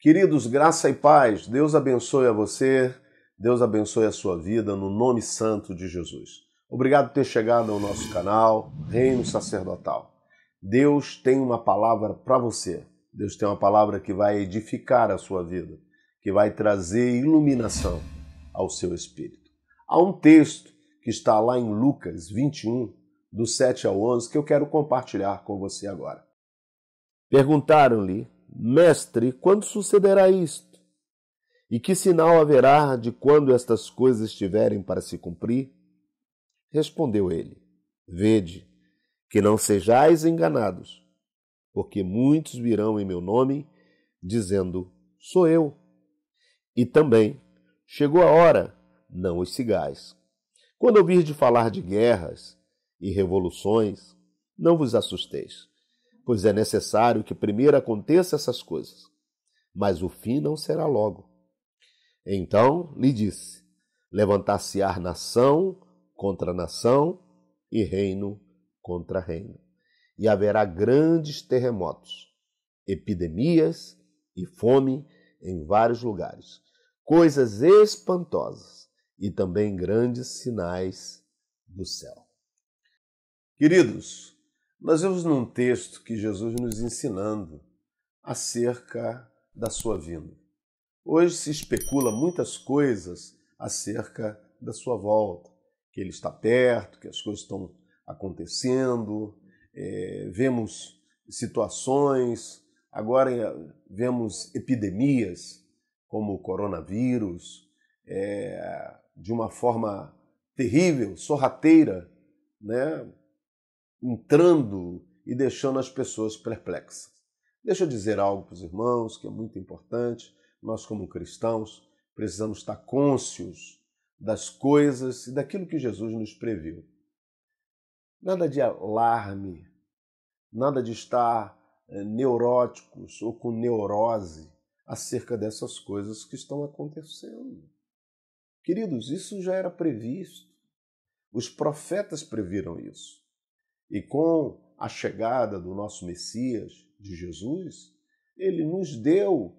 Queridos, graça e paz, Deus abençoe a você, Deus abençoe a sua vida, no nome santo de Jesus. Obrigado por ter chegado ao nosso canal, Reino Sacerdotal. Deus tem uma palavra para você, Deus tem uma palavra que vai edificar a sua vida, que vai trazer iluminação ao seu espírito. Há um texto que está lá em Lucas 21, do 7 ao 11, que eu quero compartilhar com você agora. Perguntaram-lhe: Mestre, quando sucederá isto? E que sinal haverá de quando estas coisas estiverem para se cumprir? Respondeu ele: Vede, que não sejais enganados, porque muitos virão em meu nome, dizendo: Sou eu. E também: Chegou a hora, não os sigais. Quando ouvirdes falar de guerras e revoluções, não vos assusteis, pois é necessário que primeiro aconteça essas coisas, mas o fim não será logo. Então lhe disse: levantar-se-á nação contra nação e reino contra reino. E haverá grandes terremotos, epidemias e fome em vários lugares, coisas espantosas e também grandes sinais do céu. Queridos, nós vemos num texto que Jesus nos ensinando acerca da sua vinda. Hoje se especula muitas coisas acerca da sua volta, que ele está perto, que as coisas estão acontecendo, vemos situações, agora vemos epidemias como o coronavírus, de uma forma terrível, sorrateira, né? Entrando e deixando as pessoas perplexas. Deixa eu dizer algo para os irmãos que é muito importante. Nós, como cristãos, precisamos estar cônscios das coisas e daquilo que Jesus nos previu. Nada de alarme, nada de estar neuróticos ou com neurose acerca dessas coisas que estão acontecendo. Queridos, isso já era previsto. Os profetas previram isso. E com a chegada do nosso Messias, de Jesus, ele nos deu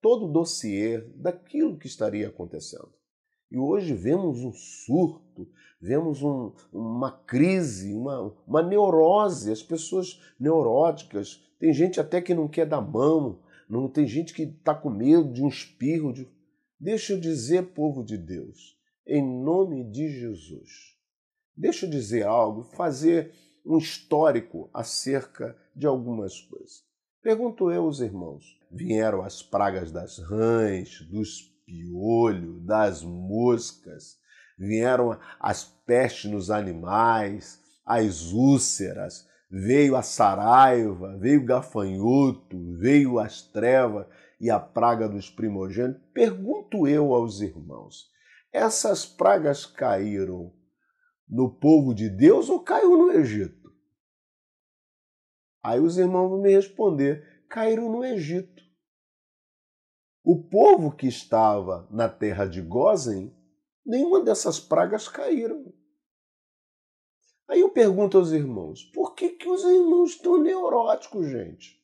todo o dossiê daquilo que estaria acontecendo. E hoje vemos um surto, vemos uma crise, uma neurose, as pessoas neuróticas. Tem gente até que não quer dar mão, não tem gente que está com medo de um espirro. Deixa eu dizer, povo de Deus, em nome de Jesus, deixa eu dizer algo, fazer um histórico acerca de algumas coisas. Pergunto eu aos irmãos, vieram as pragas das rãs, dos piolhos, das moscas, vieram as pestes nos animais, as úlceras, veio a saraiva, veio o gafanhoto, veio as trevas e a praga dos primogênitos. Pergunto eu aos irmãos, essas pragas caíram no povo de Deus ou caiu no Egito? Aí os irmãos vão me responder, caíram no Egito. O povo que estava na terra de Gósen, nenhuma dessas pragas caíram. Aí eu pergunto aos irmãos, por que os irmãos estão neuróticos, gente?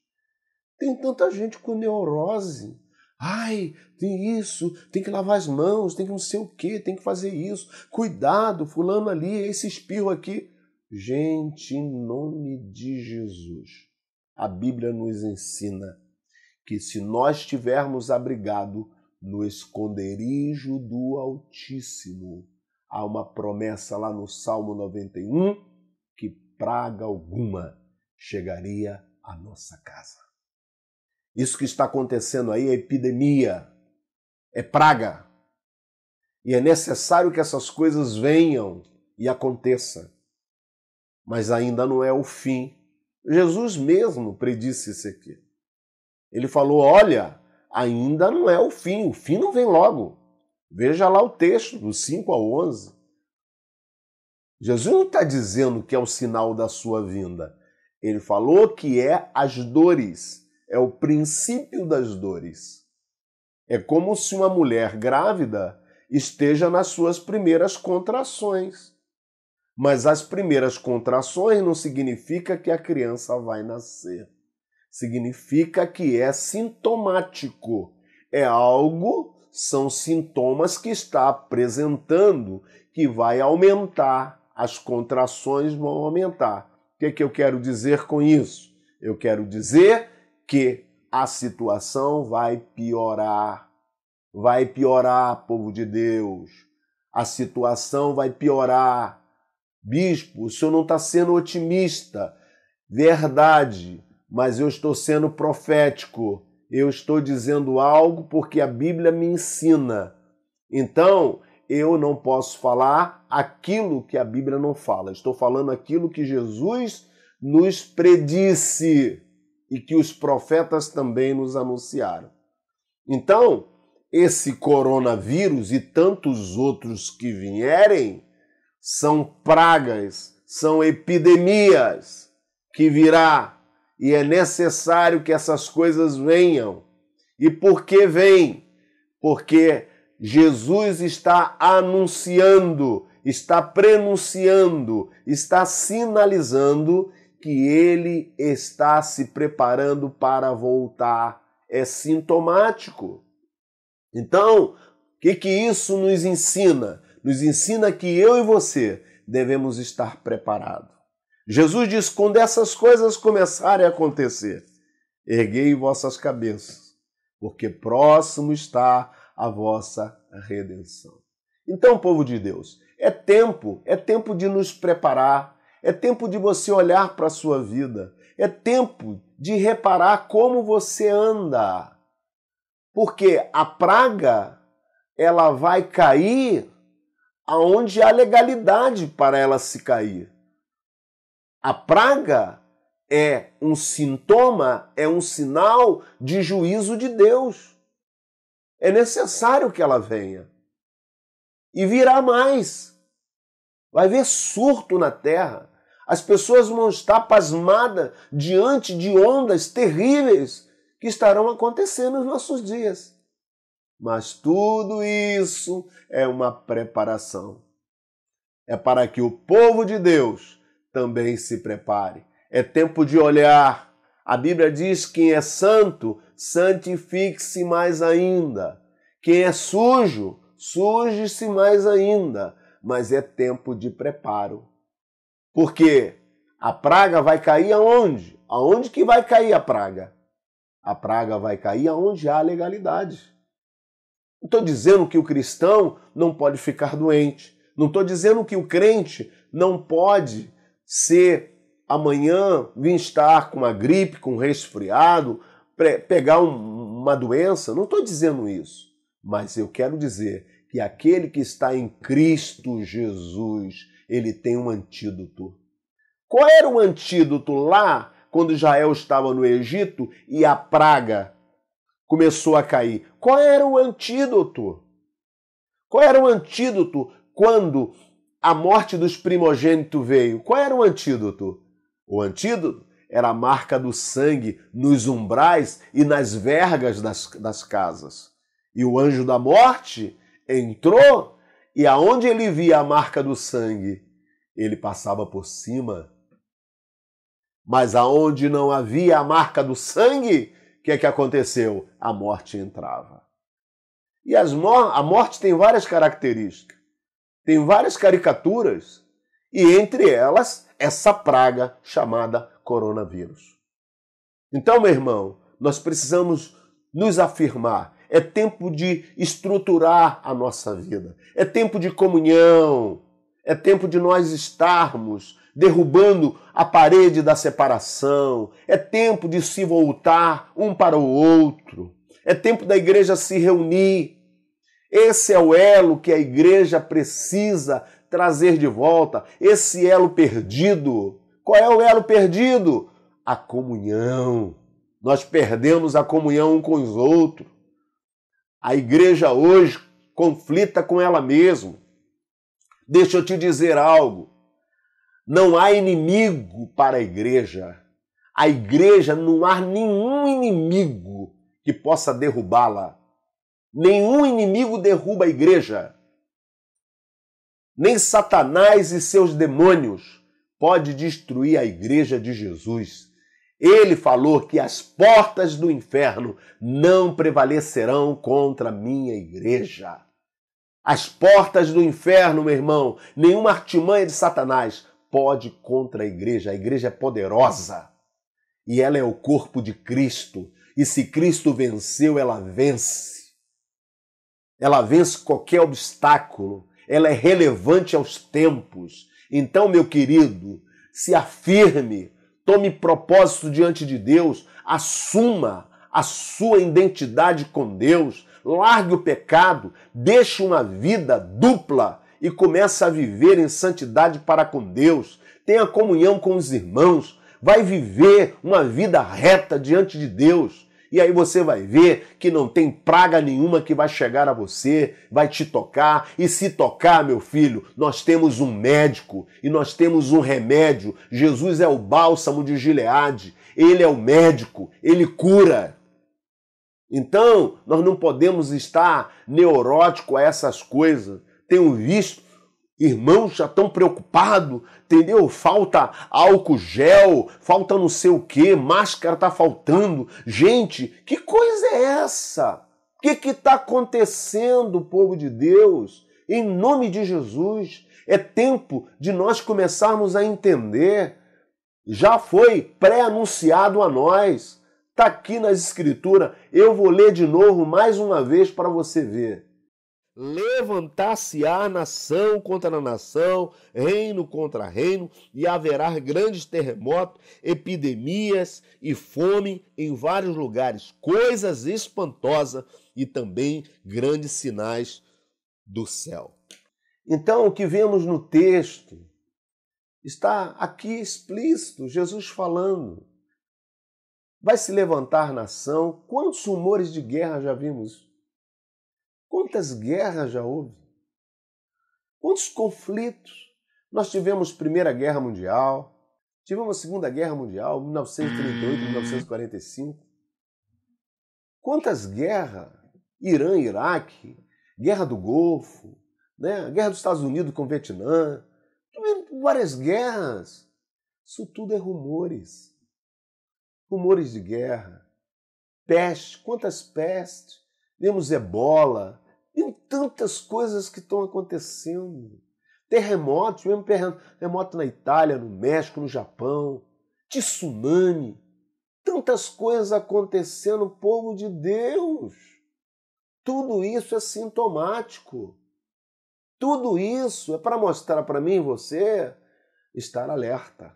Tem tanta gente com neurose. Ai, tem isso, tem que lavar as mãos, tem que não sei o quê, tem que fazer isso. Cuidado, fulano ali, esse espirro aqui. Gente, em nome de Jesus, a Bíblia nos ensina que se nós estivermos abrigados no esconderijo do Altíssimo, há uma promessa lá no Salmo 91 que praga alguma chegaria à nossa casa. Isso que está acontecendo aí é epidemia, é praga. E é necessário que essas coisas venham e aconteçam. Mas ainda não é o fim. Jesus mesmo predisse isso aqui. Ele falou, olha, ainda não é o fim não vem logo. Veja lá o texto, do 5 ao 11. Jesus não está dizendo que é o sinal da sua vinda. Ele falou que é as dores. É o princípio das dores. É como se uma mulher grávida esteja nas suas primeiras contrações. Mas as primeiras contrações não significa que a criança vai nascer. Significa que é sintomático. É algo, são sintomas que está apresentando que vai aumentar, as contrações vão aumentar. O que é que eu quero dizer com isso? Eu quero dizer que a situação vai piorar. Vai piorar, povo de Deus. A situação vai piorar. Bispo, o senhor não está sendo otimista. Verdade, mas eu estou sendo profético. Eu estou dizendo algo porque a Bíblia me ensina. Então, eu não posso falar aquilo que a Bíblia não fala. Estou falando aquilo que Jesus nos predisse e que os profetas também nos anunciaram. Então, esse coronavírus e tantos outros que vierem são pragas, são epidemias que virá. E é necessário que essas coisas venham. E por que vem? Porque Jesus está anunciando, está prenunciando, está sinalizando que ele está se preparando para voltar. É sintomático. Então, o que isso nos ensina? Nos ensina que eu e você devemos estar preparados. Jesus diz, quando essas coisas começarem a acontecer, erguei vossas cabeças, porque próximo está a vossa redenção. Então, povo de Deus, é tempo de nos preparar, é tempo de você olhar para a sua vida, é tempo de reparar como você anda, porque a praga, ela vai cair aonde há legalidade para ela se cair. A praga é um sintoma, é um sinal de juízo de Deus. É necessário que ela venha. E virá mais. Vai haver surto na terra. As pessoas vão estar pasmadas diante de ondas terríveis que estarão acontecendo nos nossos dias. Mas tudo isso é uma preparação. É para que o povo de Deus também se prepare. É tempo de olhar. A Bíblia diz que quem é santo, santifique-se mais ainda. Quem é sujo, suje-se mais ainda. Mas é tempo de preparo. Porque a praga vai cair aonde? Aonde que vai cair a praga? A praga vai cair aonde há legalidade. Não estou dizendo que o cristão não pode ficar doente. Não estou dizendo que o crente não pode ser amanhã vir estar com uma gripe, com um resfriado, pegar uma doença. Não estou dizendo isso. Mas eu quero dizer que aquele que está em Cristo Jesus, ele tem um antídoto. Qual era o antídoto lá quando Israel estava no Egito e a praga começou a cair? Qual era o antídoto? Qual era o antídoto quando a morte dos primogênitos veio? Qual era o antídoto? O antídoto era a marca do sangue nos umbrais e nas vergas das casas. E o anjo da morte entrou e aonde ele via a marca do sangue, ele passava por cima. Mas aonde não havia a marca do sangue, o que é que aconteceu? A morte entrava. E a morte tem várias características, tem várias caricaturas, e entre elas, essa praga chamada coronavírus. Então, meu irmão, nós precisamos nos afirmar. É tempo de estruturar a nossa vida. É tempo de comunhão. É tempo de nós estarmos derrubando a parede da separação. É tempo de se voltar um para o outro. É tempo da igreja se reunir. Esse é o elo que a igreja precisa trazer de volta. Esse elo perdido. Qual é o elo perdido? A comunhão. Nós perdemos a comunhão um com os outros. A igreja hoje conflita com ela mesma. Deixa eu te dizer algo. Não há inimigo para a igreja. A igreja não há nenhum inimigo que possa derrubá-la. Nenhum inimigo derruba a igreja. Nem Satanás e seus demônios pode destruir a igreja de Jesus. Ele falou que as portas do inferno não prevalecerão contra a minha igreja. As portas do inferno, meu irmão, nenhuma artimanha de Satanás pode contra a igreja. A igreja é poderosa e ela é o corpo de Cristo. E se Cristo venceu, ela vence. Ela vence qualquer obstáculo. Ela é relevante aos tempos. Então, meu querido, se afirme, tome propósito diante de Deus, assuma a sua identidade com Deus, largue o pecado, deixe uma vida dupla e comece a viver em santidade para com Deus. Tenha comunhão com os irmãos, vai viver uma vida reta diante de Deus. E aí você vai ver que não tem praga nenhuma que vai chegar a você, vai te tocar. E se tocar, meu filho, nós temos um médico e nós temos um remédio. Jesus é o bálsamo de Gileade. Ele é o médico, ele cura. Então, nós não podemos estar neurótico a essas coisas. Tenho visto irmãos já estão preocupados, entendeu? Falta álcool gel, falta não sei o quê, máscara está faltando. Gente, que coisa é essa? O que está acontecendo, povo de Deus? Em nome de Jesus, é tempo de nós começarmos a entender. Já foi pré-anunciado a nós. Está aqui nas Escrituras. Eu vou ler de novo mais uma vez para você ver. Levantar-se-á nação contra nação, reino contra reino, e haverá grandes terremotos, epidemias e fome em vários lugares, coisas espantosas e também grandes sinais do céu. Então, o que vemos no texto está aqui explícito, Jesus falando. Vai se levantar nação. Quantos rumores de guerra já vimos? Quantas guerras já houve? Quantos conflitos? Nós tivemos Primeira Guerra Mundial, tivemos Segunda Guerra Mundial, 1938, 1945. Quantas guerras? Irã, Iraque, Guerra do Golfo, né? Guerra dos Estados Unidos com o Vietnã. Tivemos várias guerras. Isso tudo é rumores. Rumores de guerra. Peste, quantas pestes? Vemos ebola, vemos tantas coisas que estão acontecendo. Terremotos, mesmo terremoto na Itália, no México, no Japão, tsunami, tantas coisas acontecendo, povo de Deus. Tudo isso é sintomático. Tudo isso é para mostrar para mim e você estar alerta.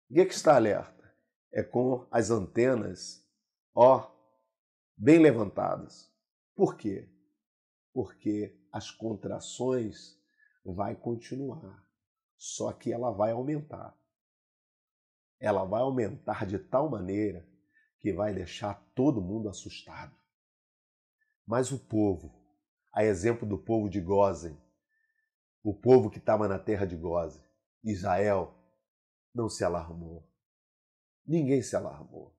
O que é que está alerta? É com as antenas, bem levantadas. Por quê? Porque as contrações vai continuar, só que ela vai aumentar. Ela vai aumentar de tal maneira que vai deixar todo mundo assustado. Mas o povo, a exemplo do povo de Gósen, o povo que estava na terra de Gósen, Israel, não se alarmou. Ninguém se alarmou.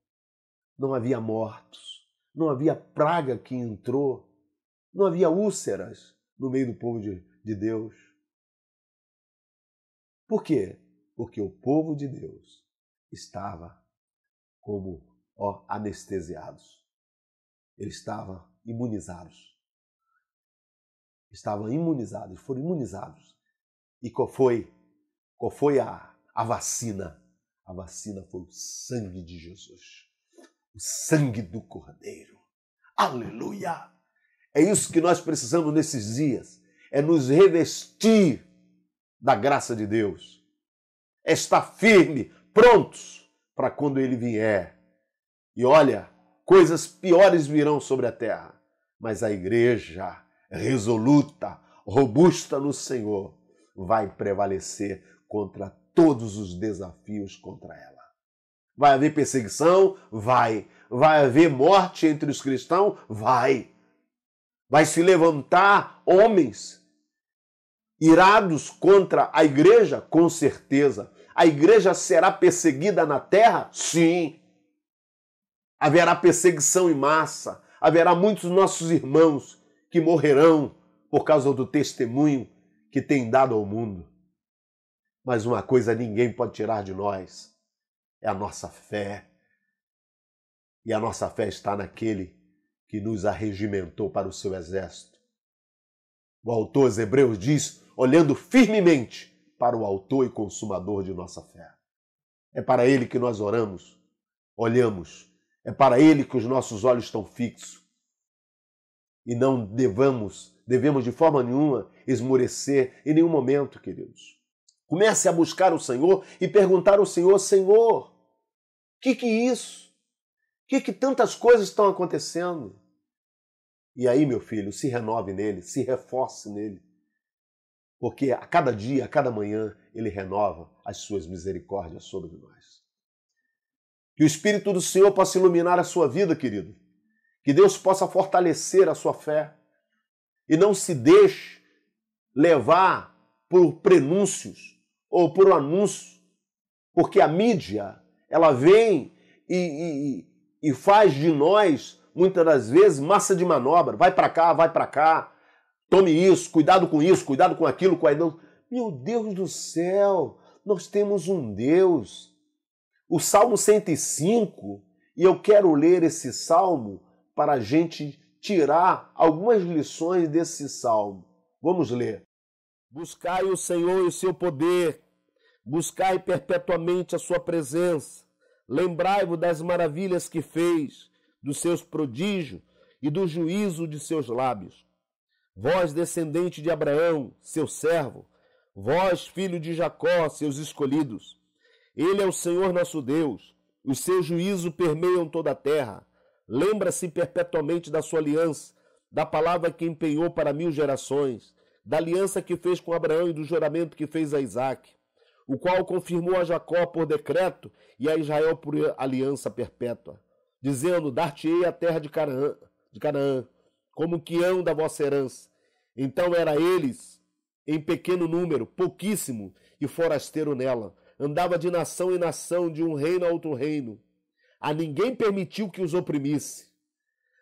Não havia mortos. Não havia praga que entrou, não havia úlceras no meio do povo de Deus. Por quê? Porque o povo de Deus estava como anestesiados. Eles estavam imunizados. Estavam imunizados, foram imunizados. E qual foi a vacina? A vacina foi o sangue de Jesus. O sangue do Cordeiro. Aleluia! É isso que nós precisamos nesses dias. É nos revestir da graça de Deus. É estar firme, prontos para quando Ele vier. E olha, coisas piores virão sobre a terra. Mas a igreja resoluta, robusta no Senhor, vai prevalecer contra todos os desafios contra ela. Vai haver perseguição? Vai. Vai haver morte entre os cristãos? Vai. Vai se levantar homens irados contra a igreja? Com certeza. A igreja será perseguida na terra? Sim. Haverá perseguição em massa. Haverá muitos nossos irmãos que morrerão por causa do testemunho que tem dado ao mundo. Mas uma coisa ninguém pode tirar de nós. É a nossa fé, E a nossa fé está naquele que nos arregimentou para o seu exército. O autor aos Hebreus diz, olhando firmemente para o autor e consumador de nossa fé. É para ele que nós oramos, olhamos. É para ele que os nossos olhos estão fixos. E não devemos de forma nenhuma esmorecer em nenhum momento, queridos. Comece a buscar o Senhor e perguntar ao Senhor, Senhor, que é isso? Que tantas coisas estão acontecendo? E aí, meu filho, se renove nele, se reforce nele. Porque a cada dia, a cada manhã, ele renova as suas misericórdias sobre nós. Que o Espírito do Senhor possa iluminar a sua vida, querido. Que Deus possa fortalecer a sua fé. E não se deixe levar por prenúncios ou por anúncio. Porque a mídia, ela vem e faz de nós, muitas das vezes, massa de manobra. Vai para cá, tome isso, cuidado com aquilo, cuidado. Meu Deus do céu, nós temos um Deus. O Salmo 105, e eu quero ler esse Salmo para a gente tirar algumas lições desse Salmo. Vamos ler. Buscai o Senhor e o seu poder, buscai perpetuamente a sua presença. Lembrai-vos das maravilhas que fez, dos seus prodígios e do juízo de seus lábios. Vós, descendente de Abraão, seu servo, vós, filho de Jacó, seus escolhidos. Ele é o Senhor nosso Deus, os seus juízos permeiam toda a terra. Lembra-se perpetuamente da sua aliança, da palavra que empenhou para 1000 gerações, da aliança que fez com Abraão e do juramento que fez a Isaque, o qual confirmou a Jacó por decreto e a Israel por aliança perpétua, dizendo, dar-te-ei a terra de Canaã, como quião da vossa herança. Então era eles, em pequeno número, pouquíssimo, e forasteiro nela. Andava de nação em nação, de um reino a outro reino. A ninguém permitiu que os oprimisse.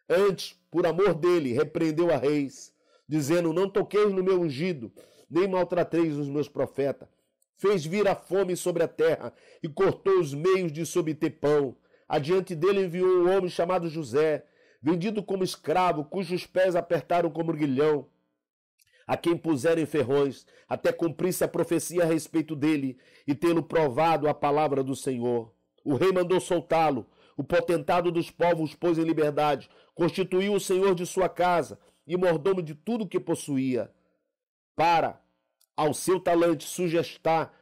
Antes, por amor dele, repreendeu a reis, dizendo, não toqueis no meu ungido, nem maltrateis os meus profetas. Fez vir a fome sobre a terra e cortou os meios de se obter pão. Adiante dele enviou um homem chamado José, vendido como escravo, cujos pés apertaram como grilhão, a quem puseram em ferrões, até cumprir-se a profecia a respeito dele e tê-lo provado a palavra do Senhor. O rei mandou soltá-lo, o potentado dos povos pôs em liberdade, constituiu o senhor de sua casa e mordomo de tudo que possuía, para ao seu talante sujeitar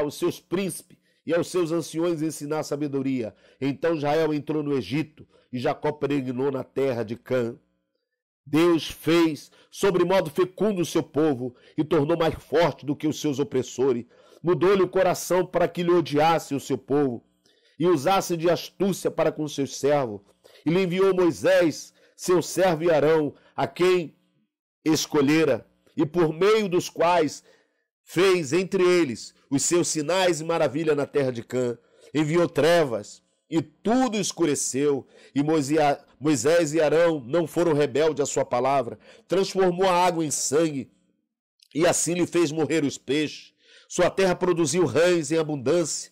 os seus príncipes e aos seus anciões ensinar sabedoria. Então Israel entrou no Egito e Jacó peregrinou na terra de Cã. Deus fez sobremodo fecundo o seu povo e tornou mais forte do que os seus opressores. Mudou-lhe o coração para que lhe odiasse o seu povo e usasse de astúcia para com seus servos. E lhe enviou Moisés, seu servo, e Arão, a quem escolhera, e por meio dos quais fez entre eles os seus sinais e maravilha na terra de Cã. Enviou trevas e tudo escureceu, e Moisés e Arão não foram rebeldes à sua palavra. Transformou a água em sangue, e assim lhe fez morrer os peixes. Sua terra produziu rãs em abundância,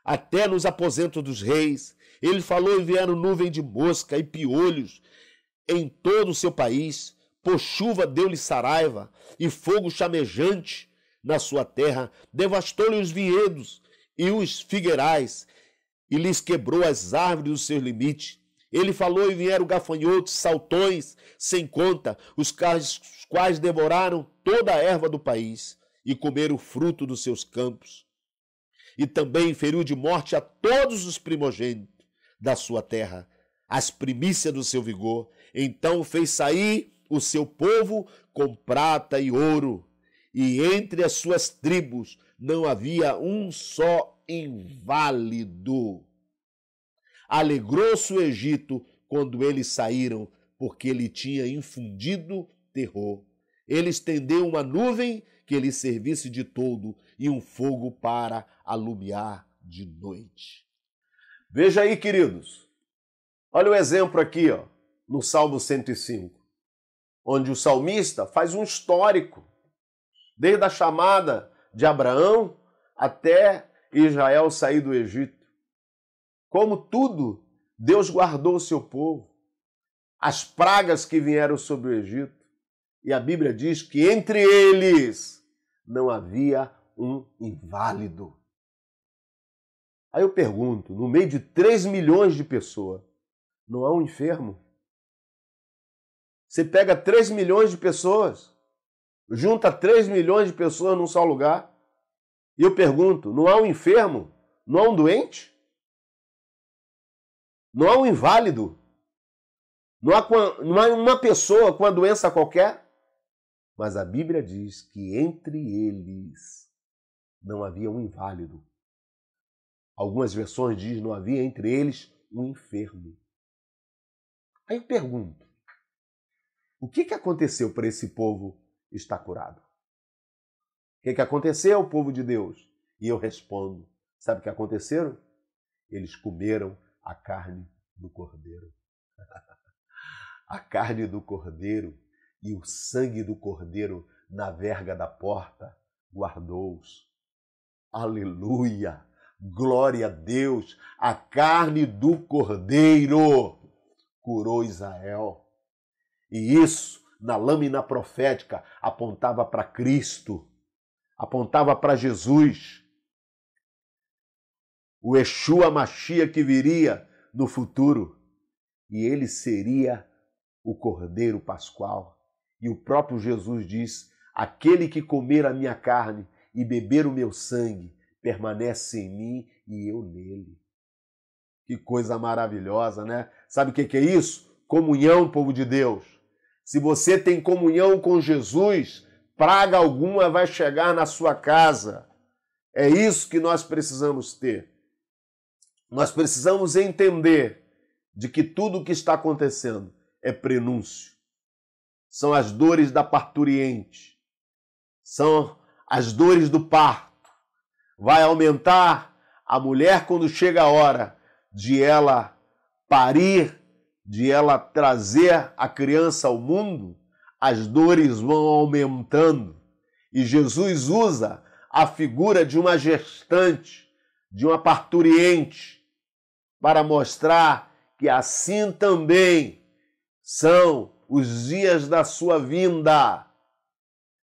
até nos aposentos dos reis. Ele falou e vieram nuvem de mosca e piolhos em todo o seu país. Por chuva deu-lhe saraiva e fogo chamejante na sua terra. Devastou-lhe os vinhedos e os figueirais e lhes quebrou as árvores dos seus limites. Ele falou e vieram gafanhotos, saltões, sem conta, os quais devoraram toda a erva do país e comeram o fruto dos seus campos. E também feriu de morte a todos os primogênitos da sua terra, as primícias do seu vigor. Então fez sair o seu povo com prata e ouro, e entre as suas tribos não havia um só inválido. Alegrou-se o Egito quando eles saíram, porque ele tinha infundido terror. Ele estendeu uma nuvem que lhe servisse de toldo e um fogo para alumiar de noite. Veja aí, queridos. Olha o exemplo aqui, ó, no Salmo 105, onde o salmista faz um histórico, desde a chamada de Abraão até Israel sair do Egito. Como tudo Deus guardou o seu povo. As pragas que vieram sobre o Egito. E a Bíblia diz que entre eles não havia um inválido. Aí eu pergunto, no meio de 3 milhões de pessoas, não há um enfermo? Você pega 3 milhões de pessoas, junta 3 milhões de pessoas num só lugar, e eu pergunto, não há um enfermo? Não há um doente? Não há um inválido? Não há uma pessoa com uma doença qualquer? Mas a Bíblia diz que entre eles não havia um inválido. Algumas versões dizem que não havia entre eles um enfermo. Aí eu pergunto, o que aconteceu para esse povo estar curado? O que aconteceu, povo de Deus? E eu respondo, sabe o que aconteceu? Eles comeram a carne do cordeiro. A carne do cordeiro e o sangue do cordeiro na verga da porta guardou-os. Aleluia! Glória a Deus! A carne do cordeiro curou Israel. E isso, na lâmina profética, apontava para Cristo, apontava para Jesus. O Yeshua Mashiach que viria no futuro. E ele seria o Cordeiro Pascual. E o próprio Jesus diz, aquele que comer a minha carne e beber o meu sangue, permanece em mim e eu nele. Que coisa maravilhosa, né? Sabe o que é isso? Comunhão, povo de Deus. Se você tem comunhão com Jesus, praga alguma vai chegar na sua casa. É isso que nós precisamos ter. Nós precisamos entender de que tudo o que está acontecendo é prenúncio. São as dores da parturiente. São as dores do parto. Vai aumentar a mulher quando chega a hora de ela parir, de ela trazer a criança ao mundo, as dores vão aumentando. E Jesus usa a figura de uma gestante, de uma parturiente, para mostrar que assim também são os dias da sua vinda.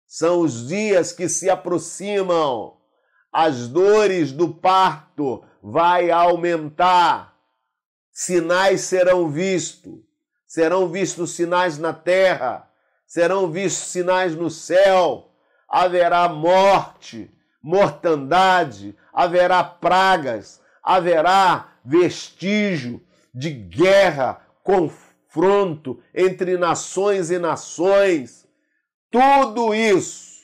São os dias que se aproximam. As dores do parto vai aumentar. Sinais serão vistos sinais na terra, serão vistos sinais no céu. Haverá morte, mortandade, haverá pragas, haverá vestígio de guerra, confronto entre nações e nações. Tudo isso,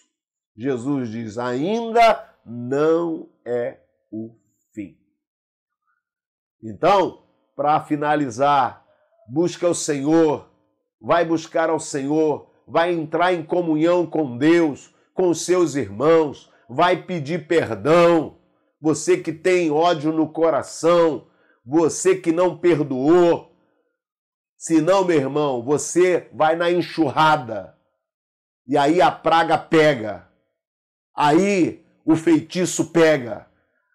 Jesus diz, ainda não é o fim. Então, para finalizar, busca o Senhor, vai buscar ao Senhor, vai entrar em comunhão com Deus, com os seus irmãos, vai pedir perdão. Você que tem ódio no coração, você que não perdoou. Senão, meu irmão, você vai na enxurrada. E aí a praga pega. Aí o feitiço pega.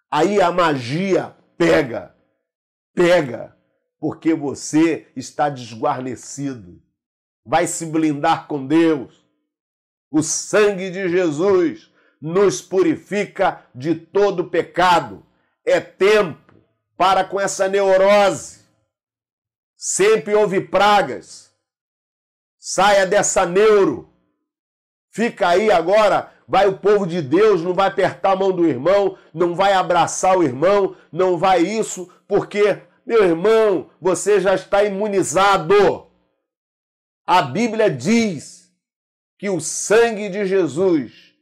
Aí a magia pega. Pega. Porque você está desguarnecido. Vai se blindar com Deus. O sangue de Jesus nos purifica de todo pecado. É tempo para com essa neurose. Sempre houve pragas. Saia dessa neuro. Fica aí agora, vai o povo de Deus, não vai apertar a mão do irmão, não vai abraçar o irmão, não vai isso, porque, meu irmão, você já está imunizado. A Bíblia diz que o sangue de Jesus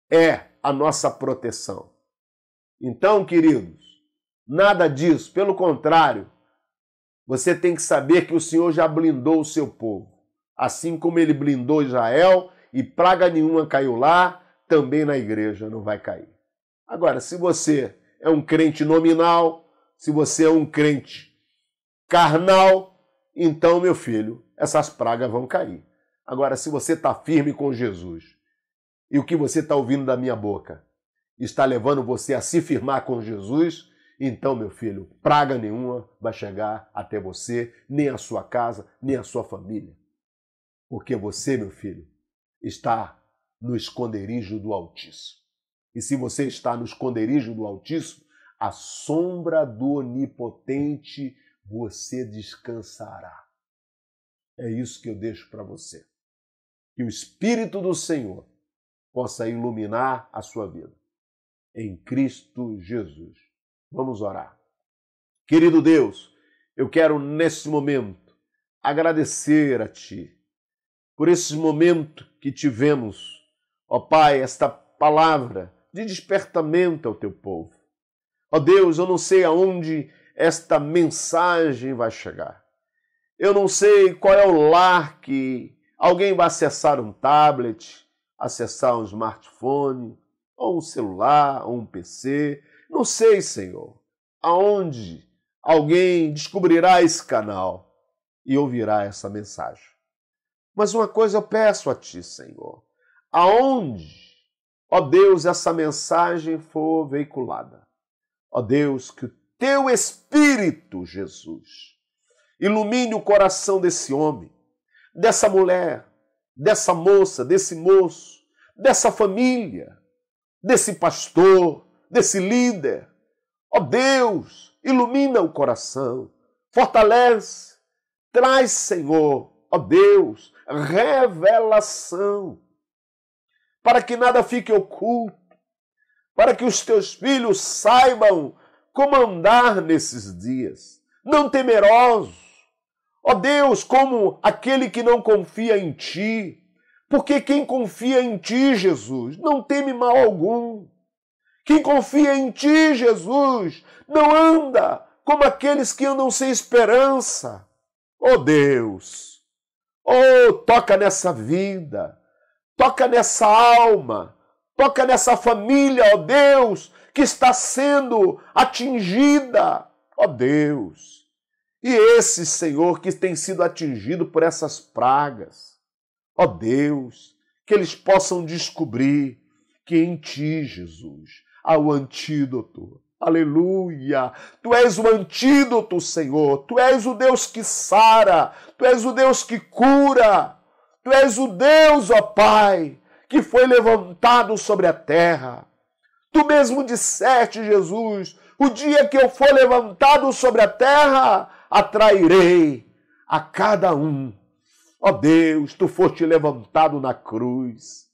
é a nossa proteção. Então, queridos, nada disso, pelo contrário, você tem que saber que o Senhor já blindou o seu povo. Assim como ele blindou Israel e praga nenhuma caiu lá, também na igreja não vai cair. Agora, se você é um crente nominal, se você é um crente carnal, então, meu filho, essas pragas vão cair. Agora, se você está firme com Jesus e o que você está ouvindo da minha boca está levando você a se firmar com Jesus, então, meu filho, praga nenhuma vai chegar até você, nem a sua casa, nem a sua família. Porque você, meu filho, está no esconderijo do Altíssimo. E se você está no esconderijo do Altíssimo, à sombra do Onipotente você descansará. É isso que eu deixo para você. Que o Espírito do Senhor possa iluminar a sua vida. Em Cristo Jesus. Vamos orar. Querido Deus, eu quero nesse momento agradecer a Ti por esse momento que tivemos, ó Pai, esta palavra de despertamento ao Teu povo. Ó Deus, eu não sei aonde esta mensagem vai chegar. Eu não sei qual é o lar que alguém vai acessar um tablet, acessar um smartphone, ou um celular, ou um PC. Não sei, Senhor, aonde alguém descobrirá esse canal e ouvirá essa mensagem. Mas uma coisa eu peço a Ti, Senhor, aonde, ó Deus, essa mensagem for veiculada, ó Deus, que o Teu Espírito, Jesus, ilumine o coração desse homem, dessa mulher, dessa moça, desse moço, dessa família, desse pastor, desse líder. Ó Deus, ilumina o coração, fortalece, traz, Senhor, ó Deus, revelação, para que nada fique oculto, para que os Teus filhos saibam como andar nesses dias, não temerosos, ó Deus, como aquele que não confia em Ti, porque quem confia em Ti, Jesus, não teme mal algum. Quem confia em Ti, Jesus, não anda como aqueles que andam sem esperança. Ó Deus, toca nessa vida, toca nessa alma, toca nessa família, ó Deus, que está sendo atingida, ó Deus. E esse, Senhor, que tem sido atingido por essas pragas, ó Deus, que eles possam descobrir que em Ti, Jesus, há o antídoto. Aleluia! Tu és o antídoto, Senhor. Tu és o Deus que sara. Tu és o Deus que cura. Tu és o Deus, ó Pai, que foi levantado sobre a terra. Tu mesmo disseste, Jesus, o dia que eu for levantado sobre a terra, atrairei a cada um. Ó Deus, Tu foste levantado na cruz.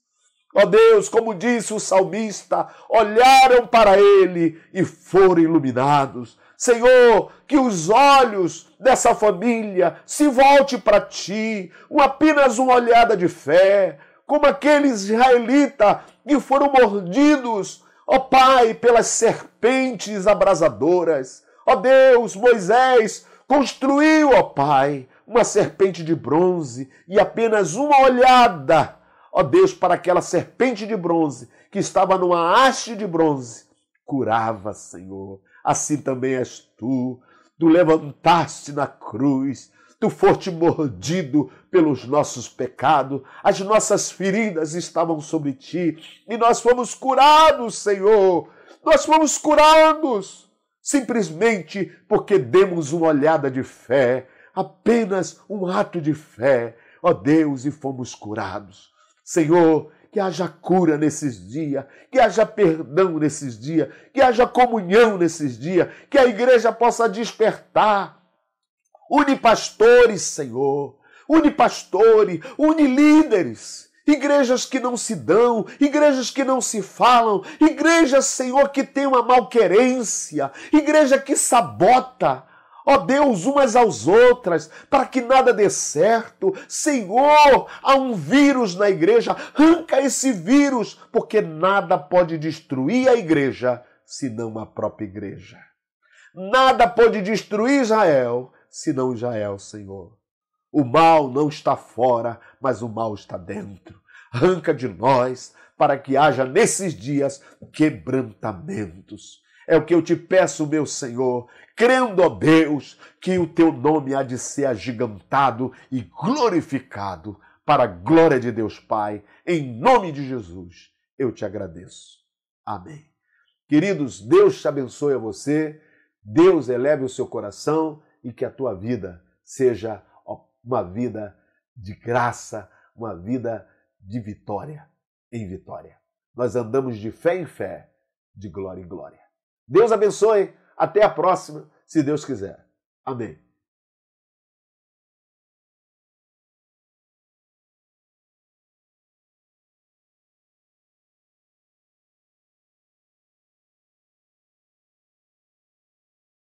Ó Deus, como disse o salmista, olharam para Ele e foram iluminados. Senhor, que os olhos dessa família se voltem para Ti, apenas uma olhada de fé, como aqueles israelitas que foram mordidos, ó Pai, pelas serpentes abrasadoras. Ó Deus, Moisés construiu, ó Pai, uma serpente de bronze e apenas uma olhada, ó Deus, para aquela serpente de bronze que estava numa haste de bronze, curava, Senhor. Assim também és Tu. Tu levantaste na cruz, Tu foste mordido pelos nossos pecados, as nossas feridas estavam sobre Ti e nós fomos curados, Senhor. Nós fomos curados simplesmente porque demos uma olhada de fé, apenas um ato de fé, ó Deus, e fomos curados. Senhor, que haja cura nesses dias, que haja perdão nesses dias, que haja comunhão nesses dias, que a igreja possa despertar. Une pastores, Senhor, une pastores, une líderes, igrejas que não se dão, igrejas que não se falam, igrejas, Senhor, que tem uma malquerência, igreja que sabota, ó Deus, umas às outras, para que nada dê certo. Senhor, há um vírus na igreja, arranca esse vírus, porque nada pode destruir a igreja, senão a própria igreja. Nada pode destruir Israel, senão Israel, Senhor. O mal não está fora, mas o mal está dentro. Arranca de nós, para que haja nesses dias quebrantamentos. É o que eu te peço, meu Senhor, crendo, ó Deus, que o Teu nome há de ser agigantado e glorificado para a glória de Deus Pai. Em nome de Jesus, eu te agradeço. Amém. Queridos, Deus te abençoe a você. Deus eleve o seu coração e que a tua vida seja uma vida de graça, uma vida de vitória em vitória. Nós andamos de fé em fé, de glória em glória. Deus abençoe. Até a próxima, se Deus quiser. Amém.